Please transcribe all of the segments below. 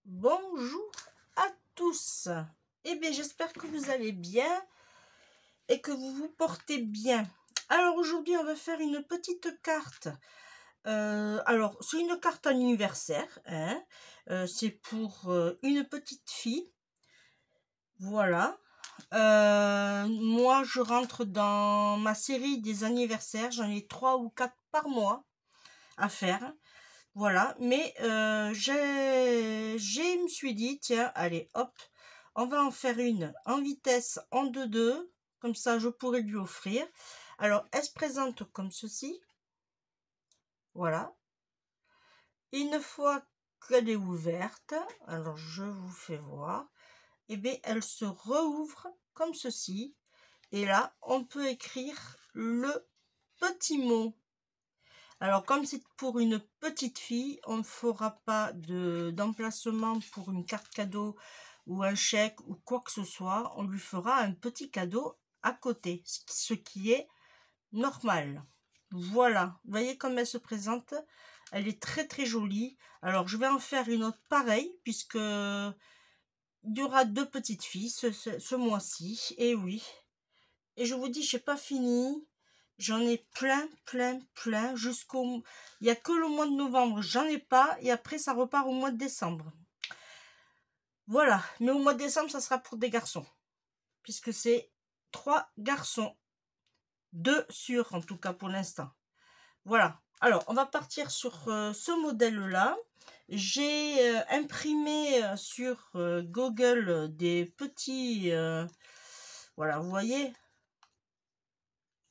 Bonjour à tous. Eh bien, j'espère que vous allez bien et que vous vous portez bien. Alors aujourd'hui, on va faire une petite carte. Alors, c'est une carte anniversaire. Hein. C'est pour une petite fille. Voilà. Moi, je rentre dans ma série des anniversaires. J'en ai 3 ou 4 par mois à faire. Voilà, mais je me suis dit, tiens, allez, hop, on va en faire une en vitesse en 2-2, comme ça je pourrais lui offrir. Alors, elle se présente comme ceci, voilà. Une fois qu'elle est ouverte, alors je vous fais voir, et bien elle se rouvre comme ceci, et là, on peut écrire le petit mot. Alors, comme c'est pour une petite fille, on ne fera pas d'emplacement pour une carte cadeau ou un chèque ou quoi que ce soit. On lui fera un petit cadeau à côté, ce qui est normal. Voilà, vous voyez comme elle se présente. Elle est très très jolie. Alors, je vais en faire une autre pareille, puisque il y aura 2 petites filles ce mois-ci. Et oui. Et je vous dis, j'ai pas fini. J'en ai plein jusqu'au... Il n'y a que le mois de novembre, j'en ai pas. Et après, ça repart au mois de décembre. Voilà. Mais au mois de décembre, ça sera pour des garçons. Puisque c'est 3 garçons. 2 sûrs, en tout cas, pour l'instant. Voilà. Alors, on va partir sur ce modèle-là. J'ai imprimé sur Google des petits... voilà, vous voyez.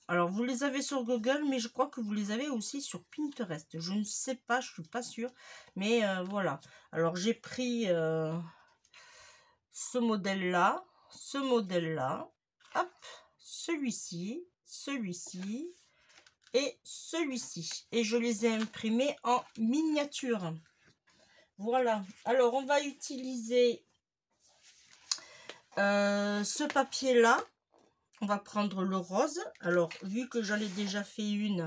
Alors, vous les avez sur Google, mais je crois que vous les avez aussi sur Pinterest. Je ne sais pas, je ne suis pas sûre. Mais voilà. Alors, j'ai pris ce modèle-là, hop, celui-ci et celui-ci. Et je les ai imprimés en miniature. Voilà. Alors, on va utiliser ce papier-là. On va prendre le rose. Alors, vu que j'en ai déjà fait une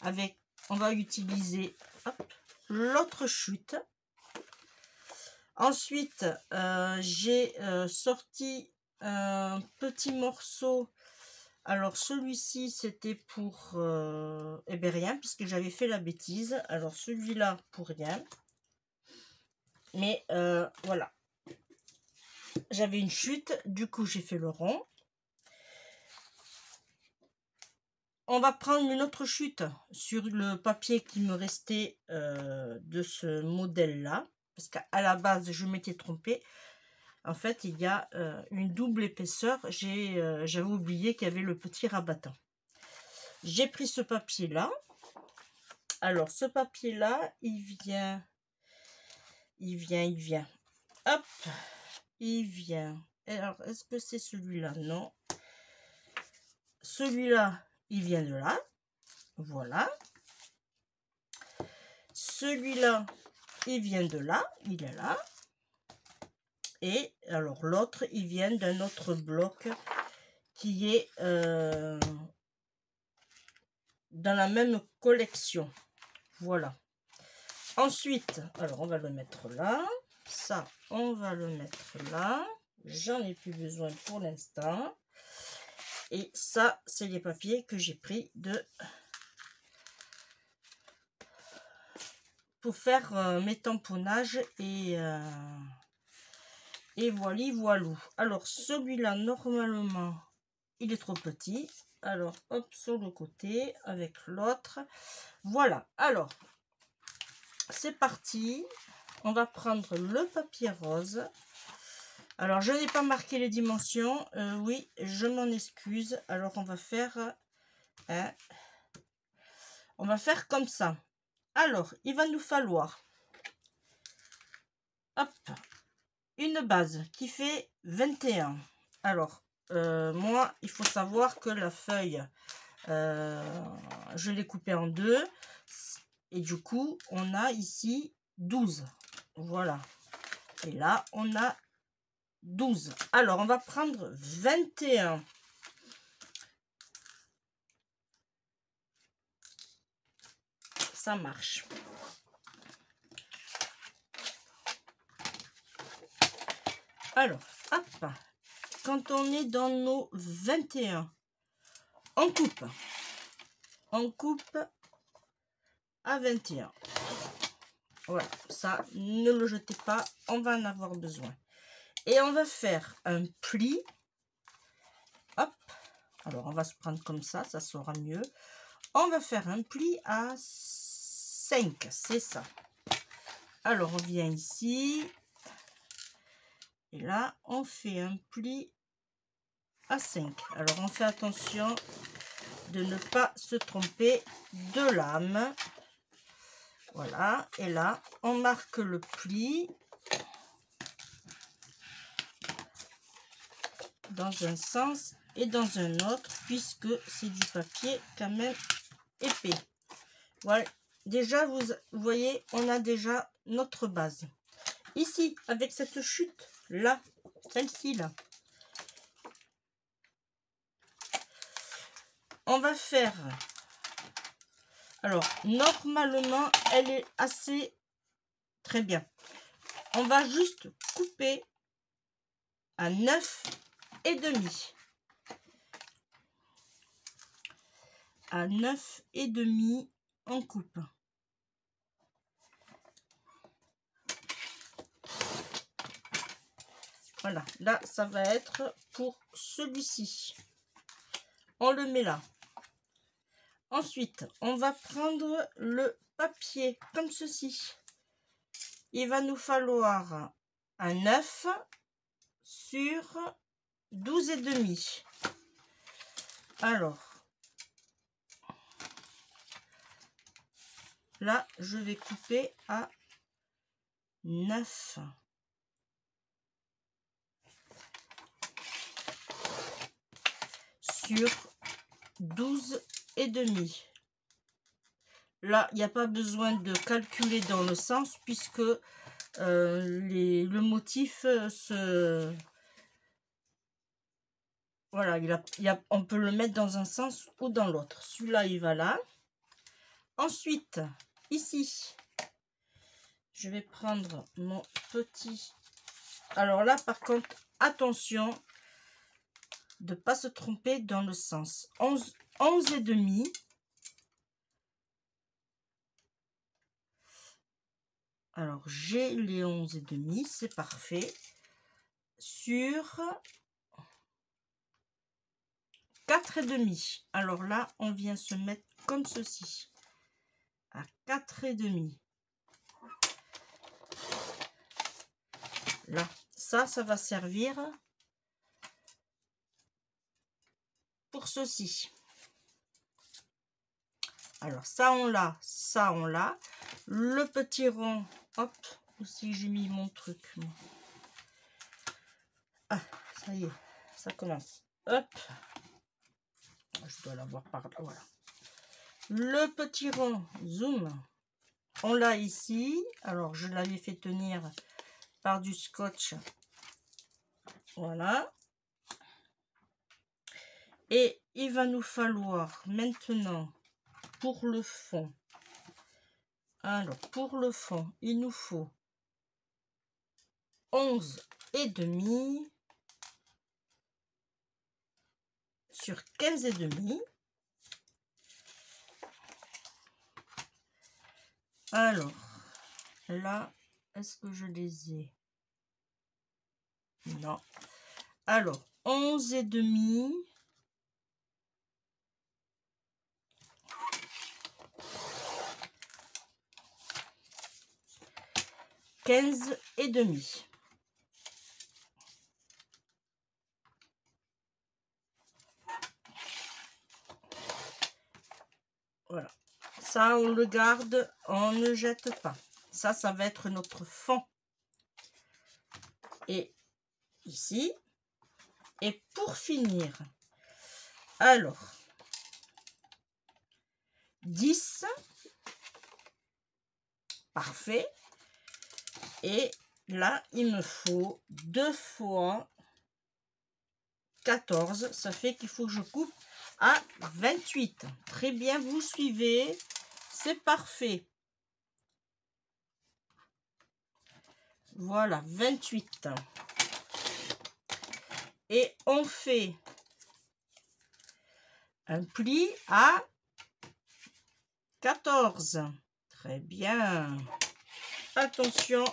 avec, on va utiliser l'autre chute. Ensuite, j'ai sorti un petit morceau. Alors, celui-ci, c'était pour eh bien rien, puisque j'avais fait la bêtise. Alors, celui-là, pour rien. Mais voilà. J'avais une chute, du coup, j'ai fait le rond. On va prendre une autre chute sur le papier qui me restait de ce modèle-là. Parce qu'à la base, je m'étais trompée. En fait, il y a une double épaisseur. J'avais oublié qu'il y avait le petit rabattant. J'ai pris ce papier-là. Alors, ce papier-là, il vient. Hop, il vient. Alors, est-ce que c'est celui-là? Non. Celui-là, il vient de là. Voilà. Celui-là, il vient de là. Il est là. Et alors, l'autre, il vient d'un autre bloc qui est dans la même collection. Voilà. Ensuite, alors, on va le mettre là. Ça, on va le mettre là. J'en ai plus besoin pour l'instant. Et ça, c'est les papiers que j'ai pris pour faire mes tamponnages et voilou. Alors, celui-là, normalement, il est trop petit. Alors, hop, sur le côté avec l'autre. Voilà. Alors, c'est parti. On va prendre le papier rose. Alors, je n'ai pas marqué les dimensions. Oui, je m'en excuse. Alors, on va faire comme ça. Alors, il va nous falloir hop, une base qui fait 21. Alors, moi, il faut savoir que la feuille, je l'ai coupée en 2. Et du coup, on a ici 12. Voilà. Et là, on a 12. Alors, on va prendre 21. Ça marche. Alors, hop, quand on est dans nos 21, on coupe. On coupe à 21. Voilà, ça, ne le jetez pas, on va en avoir besoin. Et on va faire un pli. Hop, alors on va se prendre comme ça sera mieux. On va faire un pli à 5, c'est ça. Alors on vient ici. Et là, on fait un pli à 5. Alors on fait attention de ne pas se tromper de lame. Voilà, et là, on marque le pli dans un sens et dans un autre, puisque c'est du papier quand même épais. Voilà, déjà, vous voyez, on a déjà notre base. Ici, avec cette chute, là, celle-ci, là, on va faire... Alors, normalement, elle est assez très bien. On va juste couper à 9,5. À 9,5, on coupe. Voilà, là, ça va être pour celui-ci. On le met là. Ensuite, on va prendre le papier comme ceci. Il va nous falloir un 9 sur 12,5. Alors, là, je vais couper à 9. Sur 12,5. Là, il n'y a pas besoin de calculer dans le sens puisque le motif se... Voilà, on peut le mettre dans un sens ou dans l'autre. Celui-là, il va là. Ensuite, ici, je vais prendre mon petit... Alors là, par contre, attention de ne pas se tromper dans le sens. 11,5. Alors, j'ai les 11,5, c'est parfait. Sur 4,5. Alors là, on vient se mettre comme ceci. À 4,5. Là, ça va servir pour ceci. Alors, ça, on l'a. Ça, on l'a. Le petit rond, hop, aussi, j'ai mis mon truc. Ah, ça y est, ça commence. Hop. Je dois l'avoir par là, voilà. Le petit rond, zoom, on l'a ici. Alors, je l'avais fait tenir par du scotch. Voilà. Et il va nous falloir maintenant, pour le fond, alors, pour le fond, il nous faut 11,5 sur 15,5. Alors, là, est-ce que je les ai? Non. Alors, 11,5. « 15,5. Voilà. Ça, on le garde, on ne jette pas. Ça va être notre fond. Et ici. Et pour finir, alors, 10. Parfait. Et là, il me faut 2 fois 14. Ça fait qu'il faut que je coupe à 28. Très bien, vous suivez. C'est parfait. Voilà, 28. et on fait un pli à 14. Très bien. Attention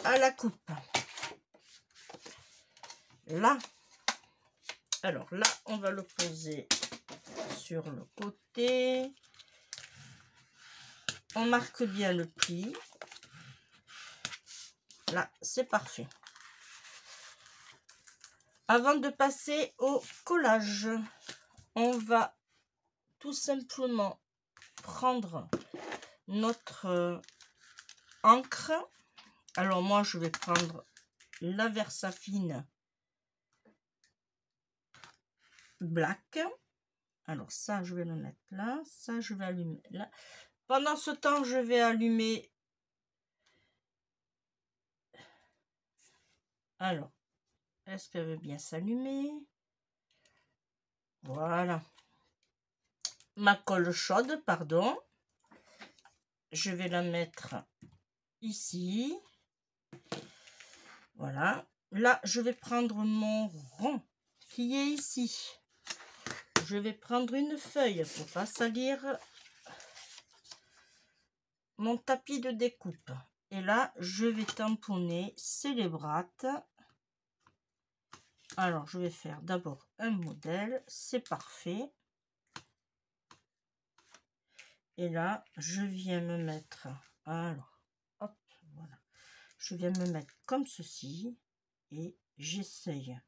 à la coupe. Là, alors là, on va le poser sur le côté. On marque bien le pli. Là, c'est parfait. Avant de passer au collage, on va tout simplement prendre notre encre. Alors moi, je vais prendre la Versafine Black. Alors ça, je vais le mettre là. Ça, je vais allumer là. Pendant ce temps, je vais allumer. Alors, est-ce qu'elle veut bien s'allumer? Voilà. Ma colle chaude, pardon. Je vais la mettre ici. Voilà. Là, je vais prendre mon rond qui est ici. Je vais prendre une feuille pour pas salir mon tapis de découpe. Et là, je vais tamponner Célébrate. Alors, je vais faire d'abord un modèle. C'est parfait. Et là, je viens me mettre... Alors, hop, voilà. Je viens me mettre comme ceci. Et j'essaye.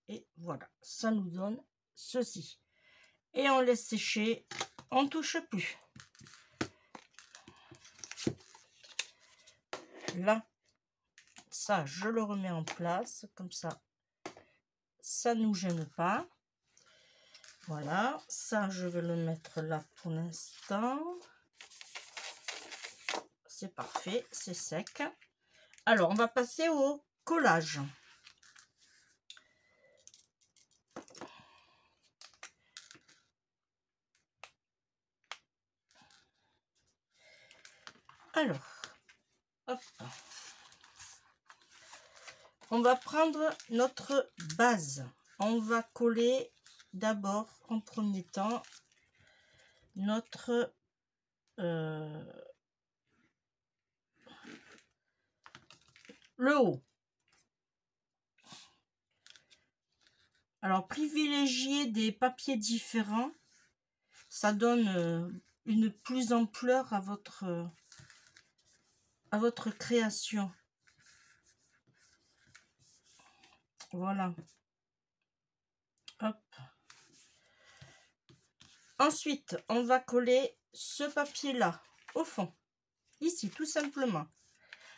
Et voilà, ça nous donne ceci. Et on laisse sécher, on touche plus. Là, ça, je le remets en place, comme ça, ça ne nous gêne pas. Voilà, ça, je vais le mettre là pour l'instant. C'est parfait, c'est sec. Alors, on va passer au collage. Alors, hop. On va prendre notre base. On va coller d'abord, en premier temps, notre... le haut. Alors, privilégiez des papiers différents. Ça donne une plus ampleur à votre création. Voilà. Hop. Ensuite, on va coller ce papier-là au fond. Ici, tout simplement.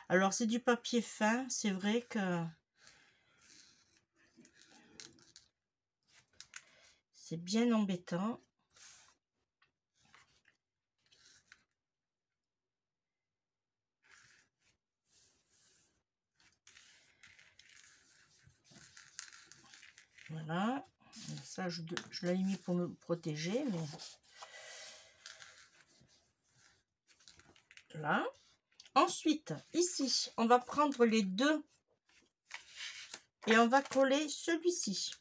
Alors, c'est du papier fin. C'est vrai que c'est bien embêtant. Voilà. Ça, je l'ai mis pour me protéger, mais... Là. Ensuite, ici, on va prendre les deux et on va coller celui-ci.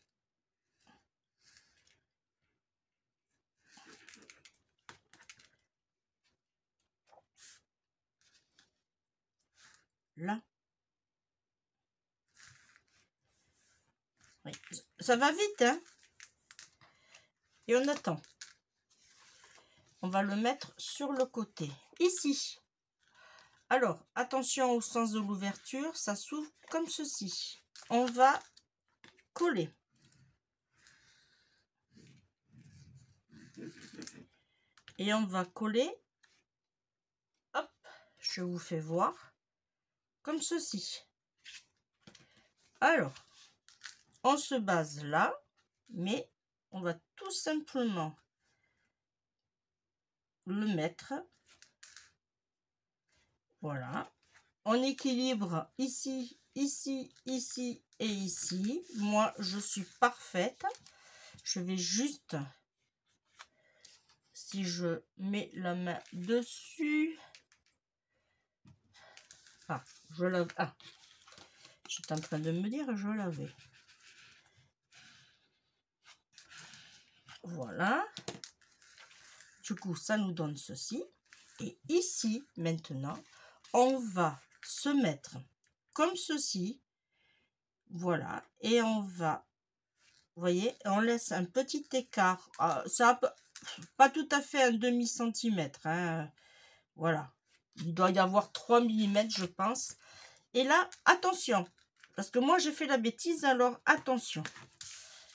Là. Oui. Ça va vite, hein? Et on attend. On va le mettre sur le côté. Ici. Alors, attention au sens de l'ouverture. Ça s'ouvre comme ceci. On va coller. Et on va coller. Hop. Je vous fais voir. Comme ceci. Alors, on se base là. Mais on va tout simplement le mettre. Voilà. On équilibre ici, ici, ici et ici. Moi, je suis parfaite. Je vais juste, si je mets la main dessus, Ah, je l'avais. Ah, j'étais en train de me dire, je l'avais. Voilà. Du coup, ça nous donne ceci. Et ici, maintenant, on va se mettre comme ceci. Voilà. Et on va, vous voyez, on laisse un petit écart. Ça pas tout à fait un demi-centimètre. Hein. Voilà. Il doit y avoir 3 mm, je pense. Et là, attention. Parce que moi, j'ai fait la bêtise, alors attention.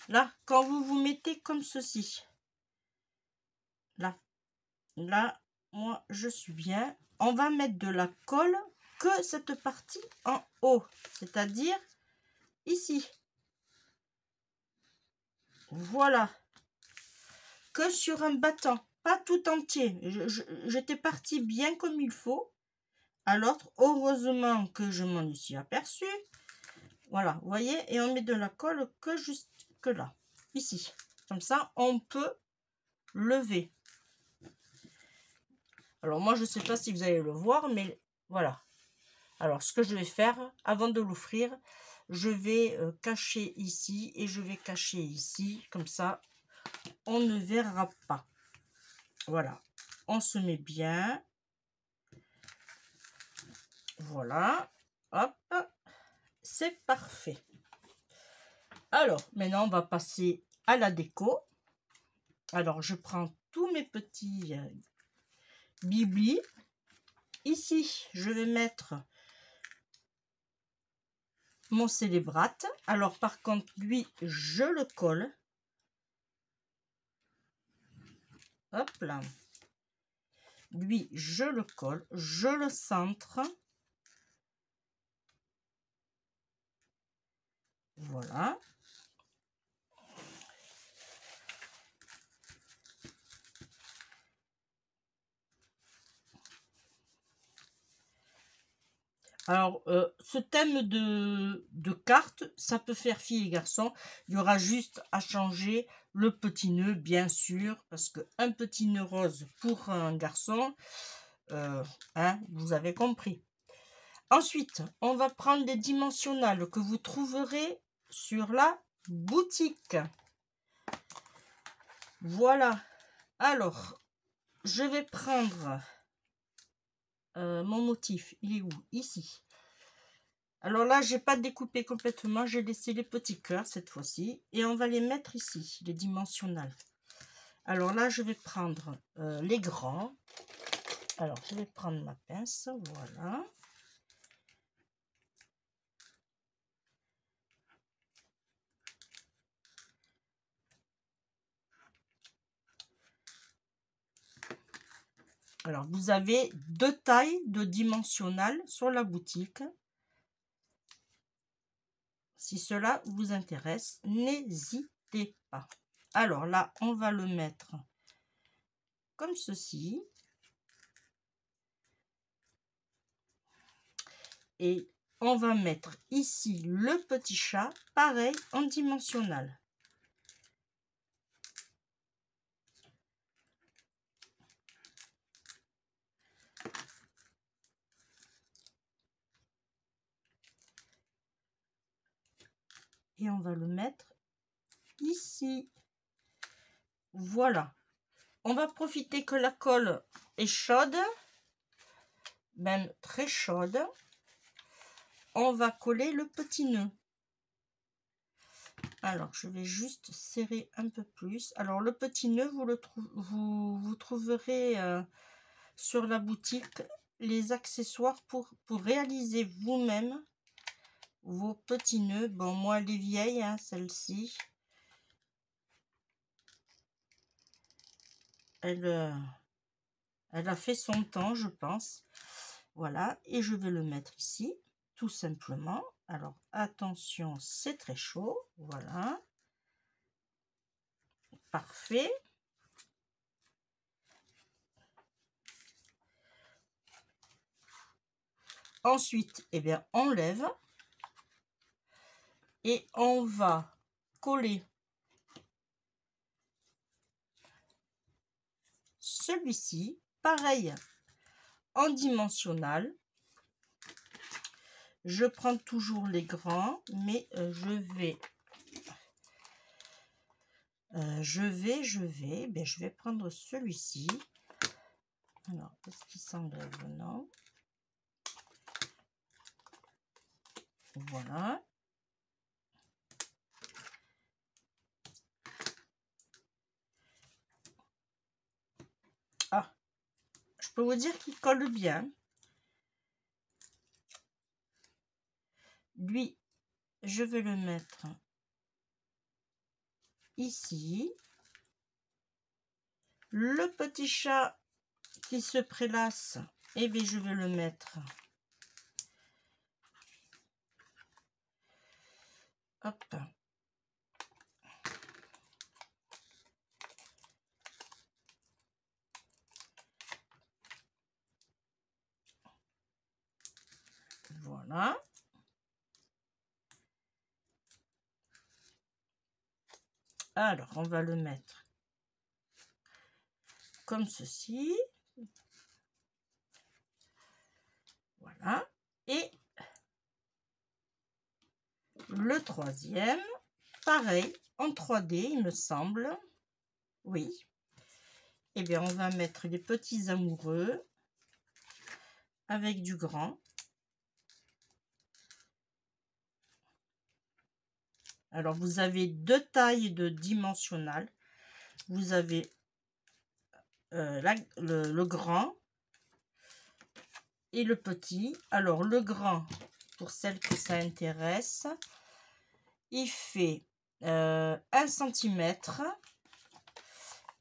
Là, quand vous vous mettez comme ceci. Là, moi, je suis bien. On va mettre de la colle que cette partie en haut. C'est-à-dire ici. Voilà. Que sur un battant. Pas tout entier. J'étais partie bien comme il faut. Alors, heureusement que je m'en suis aperçue. Voilà, vous voyez, et on met de la colle que jusque là, ici. Comme ça, on peut lever. Alors moi, je ne sais pas si vous allez le voir, mais voilà. Alors, ce que je vais faire, avant de l'offrir, je vais cacher ici et je vais cacher ici. Comme ça, on ne verra pas. Voilà, on se met bien. Voilà, hop, c'est parfait. Alors, maintenant, on va passer à la déco. Alors, je prends tous mes petits biblis. Ici, je vais mettre mon célébrate. Alors, par contre, lui, je le colle. Hop là. Lui, je le colle. Je le centre. Voilà. Alors, ce thème de cartes, ça peut faire fille et garçon. Il y aura juste à changer le petit nœud, bien sûr, parce qu'un petit nœud rose pour un garçon, hein, vous avez compris. Ensuite, on va prendre les dimensionnels que vous trouverez sur la boutique. Voilà. Alors, je vais prendre mon motif. Il est où? Ici. Alors là, j'ai pas découpé complètement, j'ai laissé les petits cœurs cette fois-ci. Et on va les mettre ici, les dimensionnels. Alors là, je vais prendre les grands. Alors, je vais prendre ma pince, voilà. Alors, vous avez 2 tailles de dimensionnels sur la boutique. Si cela vous intéresse, n'hésitez pas. Alors là, on va le mettre comme ceci. Et on va mettre ici le petit chat, pareil, en dimensionnel. Et on va le mettre ici. Voilà. On va profiter que la colle est chaude, même très chaude. On va coller le petit nœud. Alors, je vais juste serrer un peu plus. Alors, le petit nœud, vous trouverez sur la boutique les accessoires pour réaliser vous-même vos petits nœuds. Bon, moi, elle est vieille, hein, celle-ci. Elle a fait son temps, je pense. Voilà, et je vais le mettre ici, tout simplement. Alors, attention, c'est très chaud. Voilà. Parfait. Ensuite, eh bien, on lève. Et on va coller celui-ci, pareil, en dimensionnel. Je prends toujours les grands, mais je vais prendre celui-ci. Alors, est-ce qu'il s'enlève? Non. Voilà. Ah, je peux vous dire qu'il colle bien. Lui, je vais le mettre ici. Le petit chat qui se prélasse, et bien je vais le mettre. Hop. Voilà. Alors, on va le mettre comme ceci. Voilà. Et le troisième, pareil, en 3D, il me semble. Oui. Eh bien, on va mettre les petits amoureux avec du grand. Alors, vous avez deux tailles de dimensionnal. Vous avez le grand et le petit. Alors, le grand, pour celles que ça intéresse, il fait 1 cm.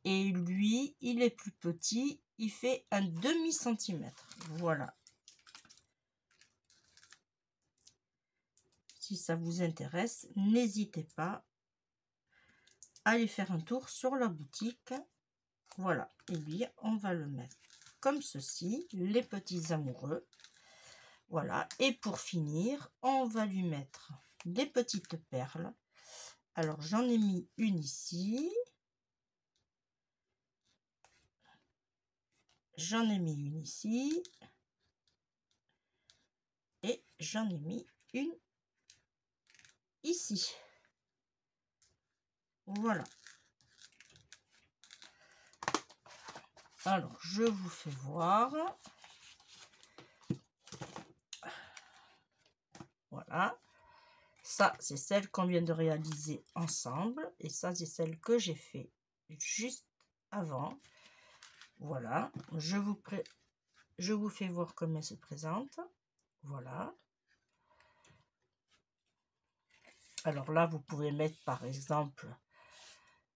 Et lui, il est plus petit. Il fait un demi-centimètre. Voilà. Si ça vous intéresse, n'hésitez pas à aller faire un tour sur la boutique. Voilà. Et lui, on va le mettre comme ceci, les petits amoureux. Voilà. Et pour finir, on va lui mettre des petites perles. Alors, j'en ai mis une ici. J'en ai mis une ici. Et j'en ai mis une ici. Voilà. Alors, je vous fais voir. Voilà. Ça, c'est celle qu'on vient de réaliser ensemble. Et ça, c'est celle que j'ai fait juste avant. Voilà. Je vous fais voir comment elle se présente. Voilà. Alors là, vous pouvez mettre, par exemple,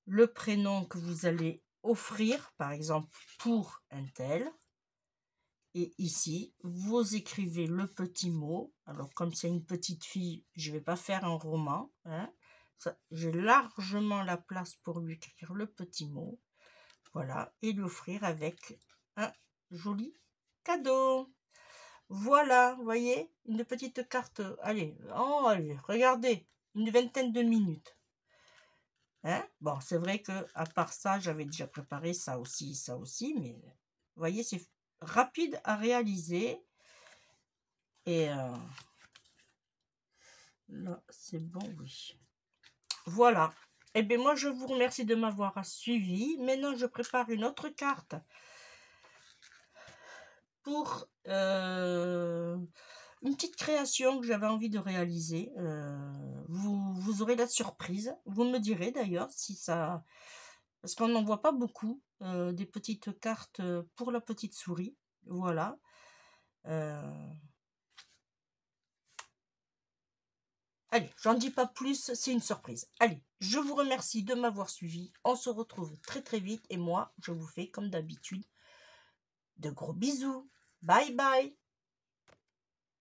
le prénom que vous allez offrir, par exemple, pour un tel. Et ici, vous écrivez le petit mot. Alors, comme c'est une petite fille, je ne vais pas faire un roman. Hein. J'ai largement la place pour lui écrire le petit mot. Voilà. Et lui offrir avec un joli cadeau. Voilà, vous voyez, une petite carte. Allez, oh, allez, regardez, une vingtaine de minutes. Hein? Bon, c'est vrai que à part ça, j'avais déjà préparé ça aussi, mais vous voyez, c'est rapide à réaliser. Et là, c'est bon, oui. Voilà. Et bien, moi, je vous remercie de m'avoir suivi. Maintenant, je prépare une autre carte pour une petite création que j'avais envie de réaliser. Vous aurez la surprise. Vous me direz d'ailleurs si ça... Parce qu'on n'en voit pas beaucoup, des petites cartes pour la petite souris. Voilà. Allez, j'en dis pas plus, c'est une surprise. Allez, je vous remercie de m'avoir suivi. On se retrouve très très vite. Et moi, je vous fais comme d'habitude de gros bisous. Bye bye.